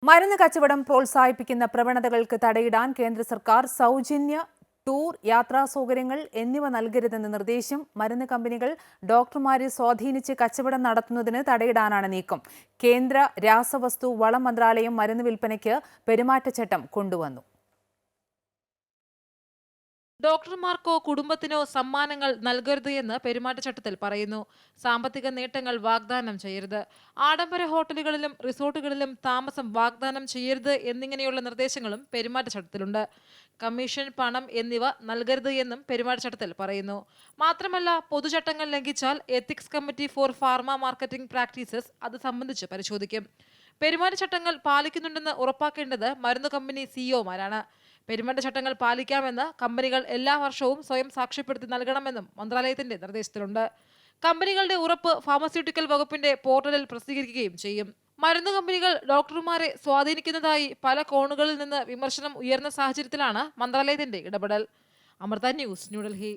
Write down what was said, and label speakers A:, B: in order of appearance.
A: മരുന്ന് കച്ചവടം പ്രോത്സാഹിപ്പിക്കുന്ന പ്രവണതകൾക്ക് തടയിടാൻ കേന്ദ്ര സർക്കാർ സൗജന്യ ടൂർ, യാത്രാ സൗകര്യങ്ങൾ എന്നിവ നൽകരുതെന്ന നിർദ്ദേശം. മരുന്ന് കമ്പനികൾ ഡോക്ടർമാരെ സ്വാധീനിച്ച് കച്ചവടം നടത്തുന്നതിന് തടയിടാനാണ് നീക്കം. കേന്ദ്ര രാസവസ്തു വളം മന്ത്രാലയം മരുന്ന് വിൽപ്പനയ്ക്ക് പെരുമാറ്റച്ചട്ടം കൊണ്ടുവന്നു.
B: ഡോക്ടർമാർക്കോ കുടുംബത്തിനോ സമ്മാനങ്ങൾ നൽകരുത് എന്ന് പെരുമാറ്റച്ചട്ടത്തിൽ പറയുന്നു. സാമ്പത്തിക നേട്ടങ്ങൾ വാഗ്ദാനം ചെയ്യരുത്, ആഡംബര ഹോട്ടലുകളിലും റിസോർട്ടുകളിലും താമസം വാഗ്ദാനം ചെയ്യരുത് എന്നിങ്ങനെയുള്ള നിർദ്ദേശങ്ങളും പെരുമാറ്റച്ചട്ടത്തിലുണ്ട്. കമ്മീഷൻ, പണം എന്നിവ നൽകരുത് എന്നും പെരുമാറ്റച്ചട്ടത്തിൽ പറയുന്നു. മാത്രമല്ല, പൊതുചട്ടങ്ങൾ ലംഘിച്ചാൽ ethics committee for pharma marketing practices അത് സംബന്ധിച്ച് പരിശോധിക്കും. പെരുമാറ്റച്ചട്ടങ്ങൾ പാലിക്കുന്നുണ്ടെന്ന് ഉറപ്പാക്കേണ്ടത് മരുന്ന് കമ്പനി സിഇഒമാരാണ്. പെരുമാറ്റച്ചട്ടങ്ങൾ പാലിക്കാമെന്ന് കമ്പനികൾ എല്ലാ വർഷവും സ്വയം സാക്ഷ്യപ്പെടുത്തി നൽകണമെന്നും മന്ത്രാലയത്തിന്റെ നിർദ്ദേശത്തിലുണ്ട്. കമ്പനികളുടെ ഉറപ്പ് ഫാർമസ്യൂട്ടിക്കൽ വകുപ്പിന്റെ പോർട്ടലിൽ പ്രസിദ്ധീകരിക്കുകയും ചെയ്യും. മരുന്ന് കമ്പനികൾ ഡോക്ടർമാരെ സ്വാധീനിക്കുന്നതായി പല കോണുകളിൽ നിന്ന് വിമർശനം ഉയർന്ന സാഹചര്യത്തിലാണ് മന്ത്രാലയത്തിന്റെ ഇടപെടൽ. അമൃത ന്യൂസ്, ന്യൂഡൽഹി.